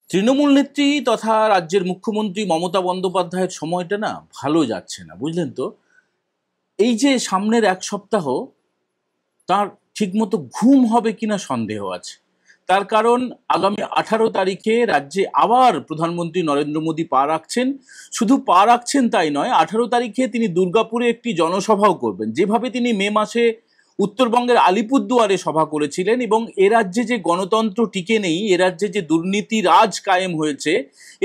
তৃণমূল নেত্রী তথা রাজ্যের মুখ্যমন্ত্রী মমতা বন্দ্যোপাধ্যায়ের সময়টা না ভালো যাচ্ছে না, বুঝলেন তো। এই যে সামনের এক সপ্তাহ তার ঠিকমতো ঘুম হবে কিনা সন্দেহ আছে। তার কারণ আগামী 18 তারিখে রাজ্যে আবার প্রধানমন্ত্রী নরেন্দ্র মোদী পা রাখছেন। শুধু পা রাখছেন তাই নয়, 18 তারিখে তিনি দুর্গাপুরে একটি জনসভাও করবেন। যেভাবে তিনি মে মাসে উত্তরবঙ্গের আলিপুরদুয়ারে সভা করেছিলেন এবং এ রাজ্যে যে গণতন্ত্র টিকে নেই, এ রাজ্যে যে দুর্নীতি রাজ কায়েম হয়েছে,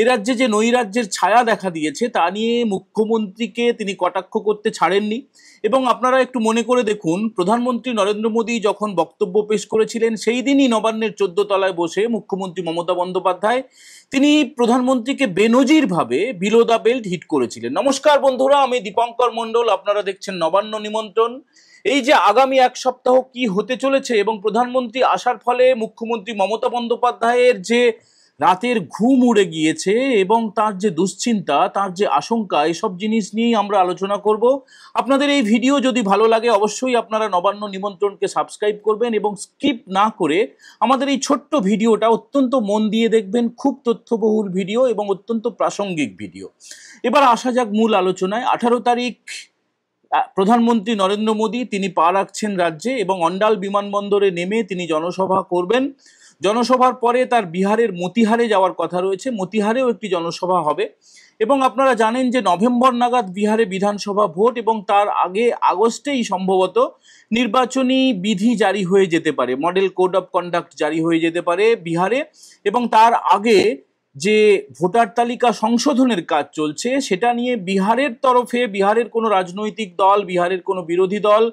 এ রাজ্যে যে নৈরাজ্যের ছায়া দেখা দিয়েছে, তা নিয়ে মুখ্যমন্ত্রীকে তিনি কটাক্ষ করতে ছাড়েননি। এবং আপনারা একটু মনে করে দেখুন, প্রধানমন্ত্রী নরেন্দ্র মোদী যখন বক্তব্য পেশ করেছিলেন সেই দিনই নবান্নের 14 তলায় বসে মুখ্যমন্ত্রী মমতা বন্দ্যোপাধ্যায় তিনি প্রধানমন্ত্রীকে বেনজিরভাবে বিলো দ্য বেল্ট হিট করেছিলেন। নমস্কার বন্ধুরা, আমি দীপঙ্কর মণ্ডল, আপনারা দেখছেন নবান্ন নিমন্ত্রণ। এই যে আগামী এক সপ্তাহ কি হতে চলেছে এবং প্রধানমন্ত্রী আসার ফলে মুখ্যমন্ত্রী মমতা বন্দ্যোপাধ্যায়ের যে রাতের ঘুম উড়ে গিয়েছে এবং তার যে দুশ্চিন্তা, তার যে আশঙ্কা, এসব জিনিস নিয়েই আমরা আলোচনা করব। আপনাদের এই ভিডিও যদি ভালো লাগে অবশ্যই আপনারা নবান্ন নিমন্ত্রণকে সাবস্ক্রাইব করবেন এবং স্কিপ না করে আমাদের এই ছোট্ট ভিডিওটা অত্যন্ত মন দিয়ে দেখবেন। খুব তথ্যবহুল ভিডিও এবং অত্যন্ত প্রাসঙ্গিক ভিডিও। এবার আসা যাক মূল আলোচনায়। 18 তারিখ প্রধানমন্ত্রী নরেন্দ্র মোদী তিনি পা রাখছেন রাজ্যে এবং অন্ডাল বিমানবন্দরে নেমে তিনি জনসভা করবেন। জনসভার পরে তার বিহারের মতিহারে যাওয়ার কথা রয়েছে, মতিহারেও একটি জনসভা হবে। এবং আপনারা জানেন যে নভেম্বর নাগাদ বিহারে বিধানসভা ভোট এবং তার আগে আগস্টেই সম্ভবত নির্বাচনী বিধি জারি হয়ে যেতে পারে, মডেল কোড অফ কন্ডাক্ট জারি হয়ে যেতে পারে বিহারে। এবং তার আগে যে ভোটার তালিকা সংশোধনের কাজ চলছে সেটা নিয়ে বিহারের তরফে বিহারের কোনো রাজনৈতিক দল, বিহারের কোনো বিরোধী দল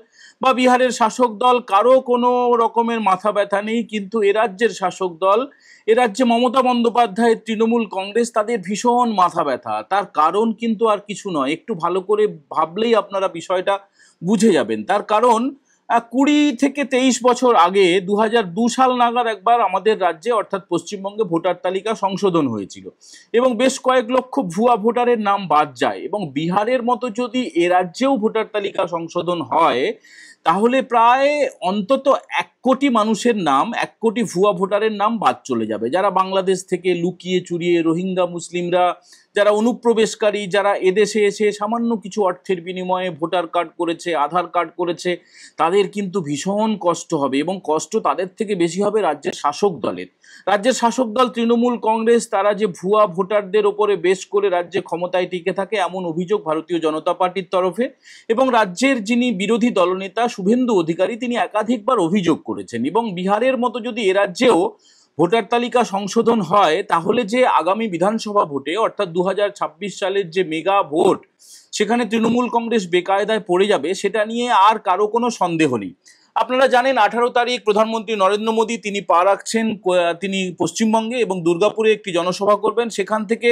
বা বিহারের শাসক দল কারো কোনো রকমের মাথা ব্যথা নেই। কিন্তু এ রাজ্যের শাসক দল, এ রাজ্যে মমতা বন্দ্যোপাধ্যায়ের তৃণমূল কংগ্রেস, তাদের ভীষণ মাথা ব্যথা। তার কারণ কিন্তু আর কিছু নয়, একটু ভালো করে ভাবলেই আপনারা বিষয়টা বুঝে যাবেন। তার কারণ 20 থেকে 23 বছর আগে 2002 সাল নাগাদ একবার আমাদের রাজ্যে অর্থাৎ পশ্চিমবঙ্গে ভোটার তালিকা সংশোধন হয়েছিল এবং বেশ কয়েক লক্ষ ভুয়া ভোটারের নাম বাদ যায়। এবং বিহারের মতো যদি এ রাজ্যেও ভোটার তালিকা সংশোধন হয় তাহলে প্রায় অন্তত 1 কোটি মানুষের নাম, 1 কোটি ভুয়া ভোটারের নাম বাদ চলে যাবে, যারা বাংলাদেশ থেকে লুকিয়ে চুরিয়ে, রোহিঙ্গা মুসলিমরা, যারা অনুপ্রবেশকারী, যারা এদেশে এসে সামান্য কিছু অর্থের বিনিময়ে ভোটার কার্ড করেছে, আধার কার্ড করেছে, তাদের কিন্তু ভীষণ কষ্ট হবে। এবং কষ্ট তাদের থেকে বেশি হবে রাজ্যের শাসক দলের। রাজ্যের শাসক দল তৃণমূল কংগ্রেস, তারা যে ভুয়া ভোটারদের ওপরে বেশ করে রাজ্যে ক্ষমতায় টিকে থাকে এমন অভিযোগ ভারতীয় জনতা পার্টির তরফে। এবং রাজ্যের যিনি বিরোধী দলনেতা শুভেন্দু অধিকারী, তিনি একাধিকবার অভিযোগ করেছেন। এবং বিহারের মতো যদি এ রাজ্যেও ভোটার তালিকা সংশোধন হয় তাহলে যে আগামী বিধানসভা ভোটে অর্থাৎ 2026 সালের যে মেগা ভোট, সেখানে তৃণমূল কংগ্রেস বেকায়দায় পড়ে যাবে, সেটা নিয়ে আর কারো কোনো সন্দেহ নেই। আপনারা জানেন 18 তারিখ প্রধানমন্ত্রী নরেন্দ্র মোদী তিনি পা রাখছেন তিনি পশ্চিমবঙ্গে এবং দুর্গাপুরে একটি জনসভা করবেন। সেখান থেকে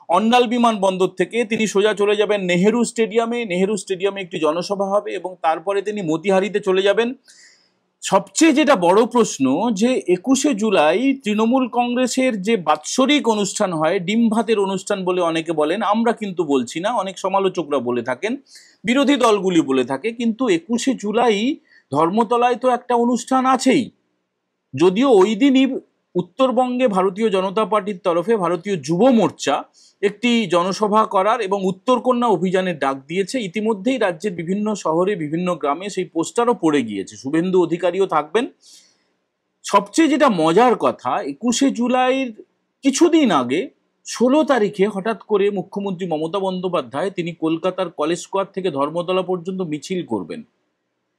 অন্ডাল বিমানবন্দর থেকে তিনি সোজা চলে যাবেন নেহেরু স্টেডিয়ামে। নেহেরু স্টেডিয়ামে একটি জনসভা হবে এবং তারপরে তিনি মতিহারিতে চলে যাবেন। সবচেয়ে যেটা বড় প্রশ্ন, যে 21শে জুলাই তৃণমূল কংগ্রেসের যে বাৎসরিক অনুষ্ঠান হয়, ডিম ভাতের অনুষ্ঠান বলে অনেকে বলেন, আমরা কিন্তু বলছি না, অনেক সমালোচকরা বলে থাকেন, বিরোধী দলগুলি বলে থাকে, কিন্তু 21শে জুলাই ধর্মতলায় তো একটা অনুষ্ঠান আছেই। যদিও ওই দিনই উত্তরবঙ্গে ভারতীয় জনতা পার্টির তরফে ভারতীয় যুব মোর্চা একটি জনসভা করার এবং উত্তরকন্যা অভিযানের ডাক দিয়েছে। ইতিমধ্যেই রাজ্যের বিভিন্ন শহরে, বিভিন্ন গ্রামে সেই পোস্টারও পড়ে গিয়েছে, শুভেন্দু অধিকারীও থাকবেন। সবচেয়ে যেটা মজার কথা, 21শে জুলাইয়ের কিছুদিন আগে 16 তারিখে হঠাৎ করে মুখ্যমন্ত্রী মমতা বন্দ্যোপাধ্যায় তিনি কলকাতার কলেজ স্কোয়ার থেকে ধর্মতলা পর্যন্ত মিছিল করবেন।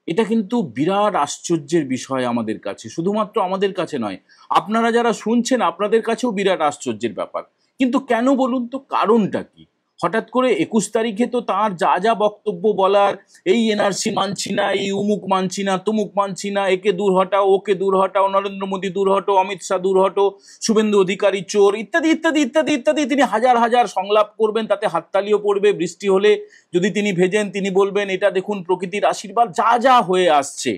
এটা কিন্তু বিরাট আশ্চর্যের বিষয় আমাদের কাছে, শুধুমাত্র আমাদের কাছে নয়, আপনারা যারা শুনছেন আপনাদের কাছেও বিরাট আশ্চর্যের ব্যাপার। কিন্তু কেন বলুন তো, কারণটা কি? হঠাৎ করে 21 তারিখে তো তার যা যা বক্তব্য বলার, এই এনআরসি মানছি না, এই উমুক মানছি না, তুমুক মানছি না, একে দূর হটাও, ওকে দূর হটাও, নরেন্দ্র মোদী দূর হটো, অমিত শাহ দূর হটো, শুভেন্দু অধিকারী চোর, ইত্যাদি ইত্যাদি ইত্যাদি ইত্যাদি তিনি হাজার হাজার সংলাপ করবেন। তাতে হাততালিও পড়বে, বৃষ্টি হলে যদি তিনি ভেজেন তিনি বলবেন এটা দেখুন প্রকৃতির আশীর্বাদ। যা যা হয়ে আসছে,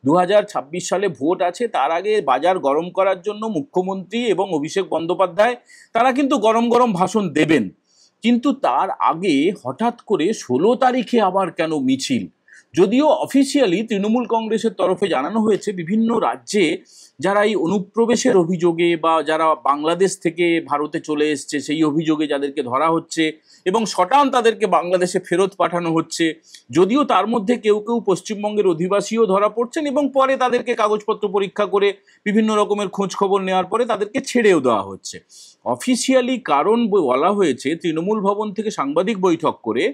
2026 সালে ভোট আছে, তার আগে বাজার গরম করার জন্য মুখ্যমন্ত্রী এবং অভিষেক বন্দ্যোপাধ্যায় তারা কিন্তু গরম গরম ভাষণ দেবেন। কিন্তু তার আগে হঠাৎ করে 16 তারিখে আবার কেন মিছিল? যদিও অফিসিয়ালি তৃণমূল কংগ্রেসের তরফে জানানো হয়েছে বিভিন্ন রাজ্যে যারা এই অনুপ্রবেশের অভিযোগে বা যারা বাংলাদেশ থেকে ভারতে চলে এসছে সেই অভিযোগে যাদেরকে ধরা হচ্ছে এবং শটান তাদেরকে বাংলাদেশে ফেরত পাঠানো হচ্ছে, যদিও তার মধ্যে কেউ কেউ পশ্চিমবঙ্গের অধিবাসীও ধরা পড়ছেন এবং পরে তাদেরকে কাগজপত্র পরীক্ষা করে বিভিন্ন রকমের খোঁজ খবর নেওয়ার পরে তাদেরকে ছেড়েও দেওয়া হচ্ছে। অফিসিয়ালি কারণ বলা হয়েছে তৃণমূল ভবন থেকে সাংবাদিক বৈঠক করে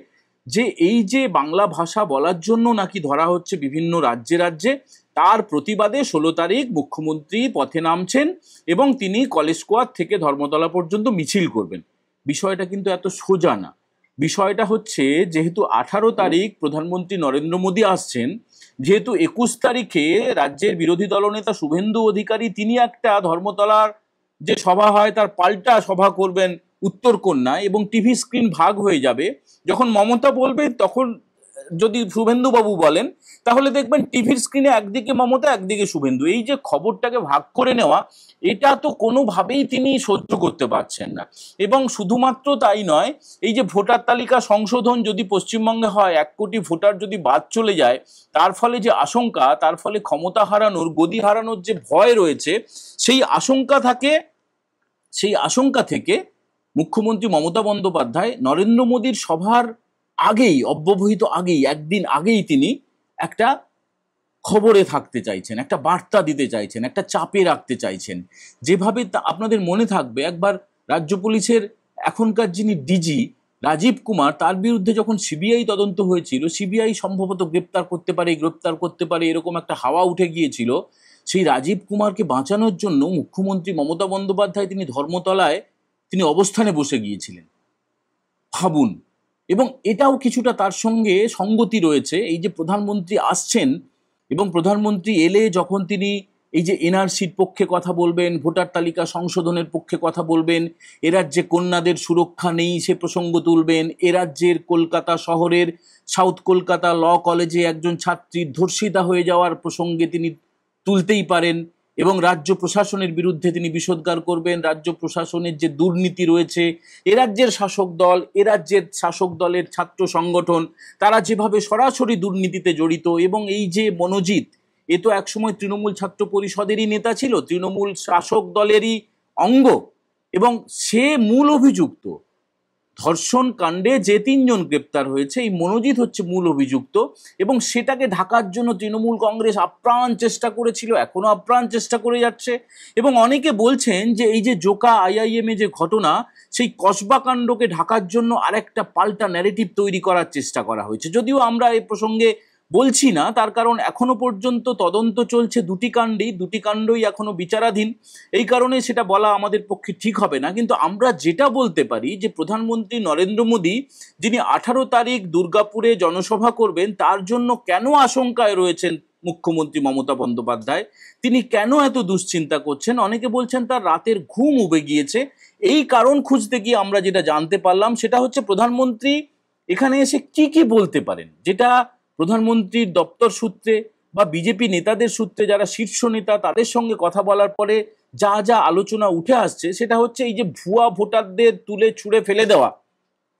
যে এই যে বাংলা ভাষা বলার জন্য নাকি ধরা হচ্ছে বিভিন্ন রাজ্যে রাজ্যে, তার প্রতিবাদে 16 তারিখ মুখ্যমন্ত্রী পথে নামছেন এবং তিনি কলেজ স্কোয়ার থেকে ধর্মতলা পর্যন্ত মিছিল করবেন। বিষয়টা কিন্তু এত সোজা না। বিষয়টা হচ্ছে যেহেতু 18 তারিখ প্রধানমন্ত্রী নরেন্দ্র মোদী আসছেন, যেহেতু 21 তারিখে রাজ্যের বিরোধী দলনেতা শুভেন্দু অধিকারী তিনি একটা ধর্মতলার যে সভা হয় তার পাল্টা সভা করবেন উত্তরকন্যায় এবং টিভি স্ক্রিন ভাগ হয়ে যাবে। যখন মমতা বলবে তখন যদি শুভেন্দু বাবু বলেন তাহলে দেখবেন টিভির স্ক্রিনে একদিকে মমতা একদিকে শুভেন্দু। এই যে খবরটাকে ভাগ করে নেওয়া, এটা তো কোনোভাবেই তিনি সহ্য করতে পারছেন না। এবং শুধুমাত্র তাই নয়, এই যে ভোটার তালিকা সংশোধন যদি পশ্চিমবঙ্গে হয়, 1 কোটি ভোটার যদি বাদ চলে যায়, তার ফলে যে আশঙ্কা, তার ফলে ক্ষমতা হারানোর, গদি হারানোর যে ভয় রয়েছে, সেই আশঙ্কা থেকে মুখ্যমন্ত্রী মমতা বন্দ্যোপাধ্যায় নরেন্দ্র মোদীর সভার আগেই, অব্যবহিত আগেই, একদিন আগেই তিনি একটা খবরে থাকতে চাইছেন, একটা বার্তা দিতে চাইছেন, একটা চাপে রাখতে চাইছেন। যেভাবে আপনাদের মনে থাকবে একবার রাজ্য পুলিশের এখনকার যিনি ডিজি রাজীব কুমার, তার বিরুদ্ধে যখন সিবিআই তদন্ত হয়েছিল, সিবিআই সম্ভবত গ্রেপ্তার করতে পারে এরকম একটা হাওয়া উঠে গিয়েছিল। সেই রাজীব কুমারকে বাঁচানোর জন্য মুখ্যমন্ত্রী মমতা বন্দ্যোপাধ্যায় তিনি ধর্মতলায় তিনি অবস্থানে বসে গিয়েছিলেন, ভাবুন। এবং এটাও কিছুটা তার সঙ্গে সঙ্গতি রয়েছে। এই যে প্রধানমন্ত্রী আসছেন এবং প্রধানমন্ত্রী এলে যখন তিনি এই যে এনআরসির পক্ষে কথা বলবেন, ভোটার তালিকা সংশোধনের পক্ষে কথা বলবেন, এ রাজ্যে কন্যাদের সুরক্ষা নেই সে প্রসঙ্গ তুলবেন, এ রাজ্যের কলকাতা শহরের সাউথ কলকাতা ল কলেজে একজন ছাত্রী ধর্ষিতা হয়ে যাওয়ার প্রসঙ্গে তিনি তুলতেই পারেন এবং রাজ্য প্রশাসনের বিরুদ্ধে তিনি বিষোদ্গার করবেন। রাজ্য প্রশাসনের যে দুর্নীতি রয়েছে, এ রাজ্যের শাসক দলের ছাত্র সংগঠন তারা যেভাবে সরাসরি দুর্নীতিতে জড়িত, এবং এই যে মনোজিৎ, এ তো একসময় তৃণমূল ছাত্র পরিষদেরই নেতা ছিল, তৃণমূল শাসক দলেরই অঙ্গ, এবং সে মূল অভিযুক্ত। ধর্ষণ কাণ্ডে যে 3 জন গ্রেপ্তার হয়েছে, এই মনোজিৎ হচ্ছে মূল অভিযুক্ত। এবং সেটাকে ঢাকার জন্য তৃণমূল কংগ্রেস আপ্রাণ চেষ্টা করেছিল, এখনো আপ্রাণ চেষ্টা করে যাচ্ছে। এবং অনেকে বলছেন যে এই যে জোকা আইআইএম এ যে ঘটনা, সেই কসবা কাণ্ডকে ঢাকার জন্য আরেকটা পাল্টা ন্যারেটিভ তৈরি করার চেষ্টা করা হয়েছে। যদিও আমরা এই প্রসঙ্গে বলছি না, তার কারণ এখনো পর্যন্ত তদন্ত চলছে দুটি কাণ্ডই এখনো বিচারাধীন, এই কারণে সেটা বলা আমাদের পক্ষে ঠিক হবে না। কিন্তু আমরা যেটা বলতে পারি যে প্রধানমন্ত্রী নরেন্দ্র মোদী যিনি 18 তারিখ দুর্গাপুরে জনসভা করবেন, তার জন্য কেন আশঙ্কায় রয়েছেন মুখ্যমন্ত্রী মমতা বন্দ্যোপাধ্যায়, তিনি কেন এত দুশ্চিন্তা করছেন। অনেকে বলছেন তার রাতের ঘুম উবে গিয়েছে। এই কারণ খুঁজতে গিয়ে আমরা যেটা জানতে পারলাম সেটা হচ্ছে প্রধানমন্ত্রী এখানে এসে কি বলতে পারেন, যেটা প্রধানমন্ত্রীর দপ্তর সূত্রে বা বিজেপি নেতাদের সূত্রে, যারা শীর্ষ নেতা তাদের সঙ্গে কথা বলার পরে যা আলোচনা উঠে আসছে, সেটা হচ্ছে এই যে ভুয়া ভোটারদের তুলে ছুঁড়ে ফেলে দেওয়া,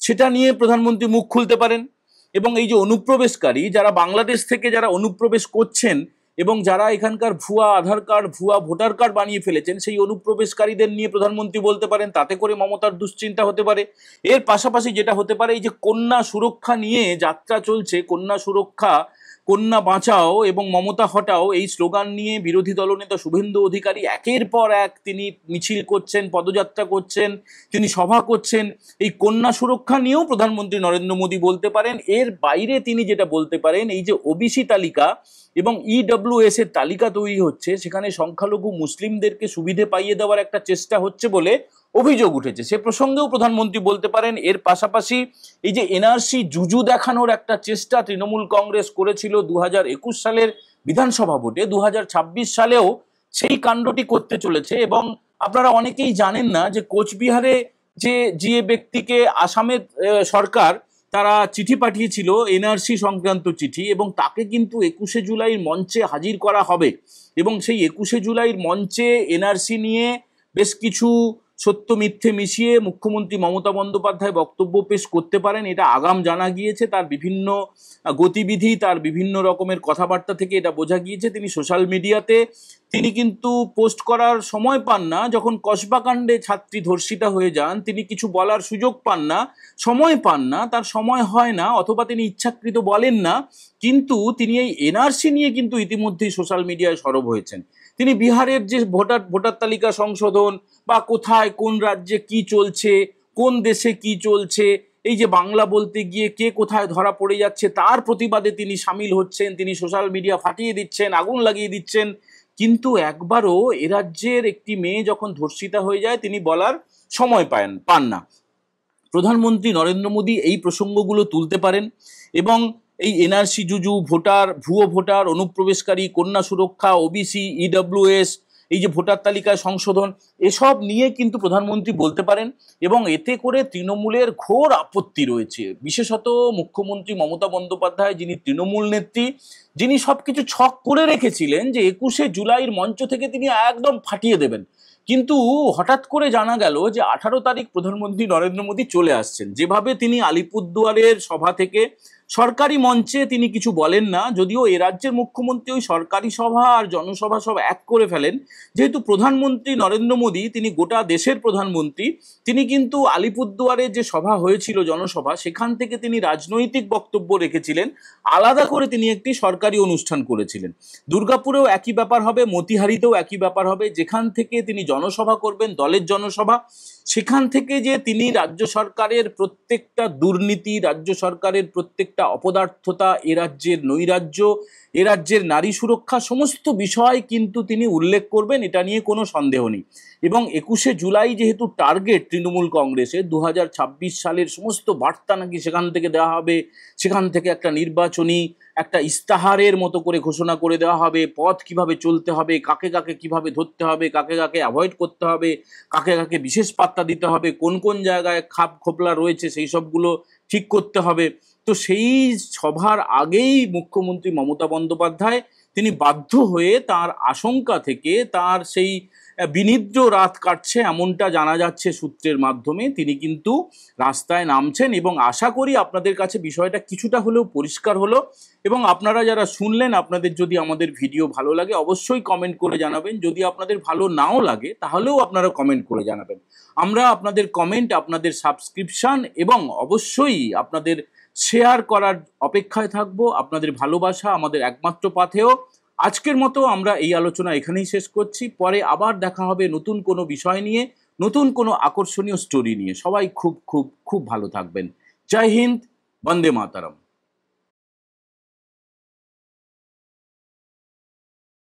সেটা নিয়ে প্রধানমন্ত্রী মুখ খুলতে পারেন। এবং এই যে অনুপ্রবেশকারী যারা বাংলাদেশ থেকে যারা অনুপ্রবেশ করছেন এবং যারা এখানকার ভুয়া আধার কার্ড, ভুয়া ভোটার কার্ড বানিয়ে ফেলেছেন, সেই অনুপ্রবেশকারীদের নিয়ে প্রধানমন্ত্রী বলতে পারেন, তাতে করে মমতার দুশ্চিন্তা হতে পারে। এর পাশাপাশি যেটা হতে পারে, এই যে কন্যা সুরক্ষা নিয়ে যাত্রা চলছে, কন্যা সুরক্ষা, কন্যা বাঁচাও এবং মমতা হটাও, এই স্লোগান নিয়ে বিরোধী দলনেতা শুভেন্দু অধিকারী একের পর এক তিনি মিছিল করছেন, পদযাত্রা করছেন, তিনি সভা করছেন। এই কন্যা সুরক্ষা নিয়েও প্রধানমন্ত্রী নরেন্দ্র মোদী বলতে পারেন। এর বাইরে তিনি যেটা বলতে পারেন, এই যে ওবিসি তালিকা এবং ইডব্লিউএস এর তালিকা তৈরি হচ্ছে, সেখানে সংখ্যালঘু মুসলিমদেরকে সুবিধে পাইয়ে দেওয়ার একটা চেষ্টা হচ্ছে বলে অভিযোগ উঠেছে, সে প্রসঙ্গেও প্রধানমন্ত্রী বলতে পারেন। এর পাশাপাশি এই যে এনআরসি জুজু দেখানোর একটা চেষ্টা তৃণমূল কংগ্রেস করেছিল 2021 সালের বিধানসভা ভোটে, 2026 সালেও সেই কাণ্ডটি করতে চলেছে। এবং আপনারা অনেকেই জানেন না যে কোচবিহারে যে ব্যক্তিকে আসামের সরকার তারা চিঠি পাঠিয়েছিল, এনআরসি সংক্রান্ত চিঠি, এবং তাকে কিন্তু 21শে জুলাইয়ের মঞ্চে হাজির করা হবে। এবং সেই 21শে জুলাইয়ের মঞ্চে এনআরসি নিয়ে বেশ কিছু সত্য মিথ্যে মিশিয়ে মুখ্যমন্ত্রী মমতা বন্দ্যোপাধ্যায় বক্তব্য পেশ করতে পারেন, এটা আগাম জানা গিয়েছে। তার বিভিন্ন গতিবিধি, তার বিভিন্ন রকমের কথাবার্তা থেকে এটা বোঝা গিয়েছে। তিনি সোশ্যাল মিডিয়াতে তিনি কিন্তু পোস্ট করার সময় পান না। যখন কসবাকাণ্ডে ছাত্রী ধর্ষিতা হয়ে যান, তিনি কিছু বলার সুযোগ পান না, সময় পান না, তার সময় হয় না, অথবা তিনি ইচ্ছাকৃত বলেন না। কিন্তু তিনি এই এনআরসি নিয়ে কিন্তু ইতিমধ্যেই সোশ্যাল মিডিয়ায় সরব হয়েছেন। তিনি বিহারের যে ভোটার তালিকা সংশোধন বা কোথায় কোন রাজ্যে কি চলছে, কোন দেশে কি চলছে, এই যে বাংলা বলতে গিয়ে কে কোথায় ধরা পড়ে যাচ্ছে তার প্রতিবাদে তিনি সামিল হচ্ছেন, তিনি সোশ্যাল মিডিয়া ফাটিয়ে দিচ্ছেন, আগুন লাগিয়ে দিচ্ছেন। কিন্তু একবারও এ রাজ্যের একটি মেয়ে যখন ধর্ষিতা হয়ে যায় তিনি বলার সময় পান না। প্রধানমন্ত্রী নরেন্দ্র মোদী এই প্রসঙ্গগুলো তুলতে পারেন এবং এই এনআরসি জুজু, ভুয়ো ভোটার, অনুপ্রবেশকারী, কন্যা সুরক্ষা, ওবিসি, ইডব্লিউএস, এই যে ভোটার তালিকায় সংশোধন, এসব নিয়ে কিন্তু প্রধানমন্ত্রী বলতে পারেন। এবং এতে করে তৃণমূলের ঘোর আপত্তি রয়েছে, বিশেষত মুখ্যমন্ত্রী মমতা বন্দ্যোপাধ্যায়, যিনি তৃণমূল নেত্রী, যিনি সবকিছু ছক করে রেখেছিলেন যে 21শে জুলাইয়ের মঞ্চ থেকে তিনি একদম ফাটিয়ে দেবেন। কিন্তু হঠাৎ করে জানা গেল যে 18 তারিখ প্রধানমন্ত্রী নরেন্দ্র মোদী চলে আসছেন। যেভাবে তিনি আলিপুরদুয়ারের সভা থেকে সরকারি মঞ্চে তিনি কিছু বলেন না, যদিও এ রাজ্যের মুখ্যমন্ত্রী ওই সরকারি সভা আর জনসভা সব এক করে ফেলেন। যেহেতু প্রধানমন্ত্রী নরেন্দ্র মোদী তিনি গোটা দেশের প্রধানমন্ত্রী, তিনি কিন্তু আলিপুরদুয়ারে যে সভা হয়েছিল জনসভা, সেখান থেকে তিনি রাজনৈতিক বক্তব্য রেখেছিলেন, আলাদা করে তিনি একটি সরকারি অনুষ্ঠান করেছিলেন। দুর্গাপুরেও একই ব্যাপার হবে, মতিহারিতেও একই ব্যাপার হবে। যেখান থেকে তিনি জনসভা করবেন, দলের জনসভা, সেখান থেকে যে তিনি রাজ্য সরকারের প্রত্যেকটা দুর্নীতি, রাজ্য সরকারের প্রত্যেকটা অপদার্থতা, এ রাজ্যের নৈরাজ্য, এ রাজ্যের নারী সুরক্ষা, সমস্ত বিষয় কিন্তু তিনি উল্লেখ করবেন, এটা নিয়ে কোনো সন্দেহ নেই। এবং 21শে জুলাই যেহেতু টার্গেট তৃণমূল কংগ্রেসের, 2026 সালের সমস্ত বার্তা নাকি সেখান থেকে দেওয়া হবে, সেখান থেকে একটা নির্বাচনী একটা ইস্তাহারের মতো করে ঘোষণা করে দেওয়া হবে, পথ কিভাবে চলতে হবে, কাকে কাকে কিভাবে ধরতে হবে, কাকে কাকে অ্যাভয়েড করতে হবে, কাকে কাকে বিশেষ পাত্তা দিতে হবে, কোন কোন জায়গায় খাপ খোপলা রয়েছে সেই সবগুলো ঠিক করতে হবে। তো সেই সভার আগেই মুখ্যমন্ত্রী মমতা বন্দ্যোপাধ্যায় তিনি বাধ্য হয়ে তার আশঙ্কা থেকে, তার সেই বিনিদ্র রাত কাটছে এমনটা জানা যাচ্ছে সূত্রের মাধ্যমে, তিনি কিন্তু রাস্তায় নামছেন। এবং আশা করি আপনাদের কাছে বিষয়টা কিছুটা হলেও পরিষ্কার হলো। এবং আপনারা যারা শুনলেন, আপনাদের যদি আমাদের ভিডিও ভালো লাগে অবশ্যই কমেন্ট করে জানাবেন। যদি আপনাদের ভালো নাও লাগে তাহলেও আপনারা কমেন্ট করে জানাবেন। আমরা আপনাদের কমেন্ট, আপনাদের সাবস্ক্রিপশন এবং অবশ্যই আপনাদের শেয়ার করার অপেক্ষায় থাকবো। আপনাদের ভালোবাসা আমাদের একমাত্র পাথেয়। আজকের মতো আমরা এই আলোচনা এখানেই শেষ করছি। পরে আবার দেখা হবে নতুন কোনো বিষয় নিয়ে, নতুন কোনো আকর্ষণীয় স্টোরি নিয়ে। সবাই খুব খুব খুব ভালো থাকবেন। জয় হিন্দ, বন্দে মাতরম।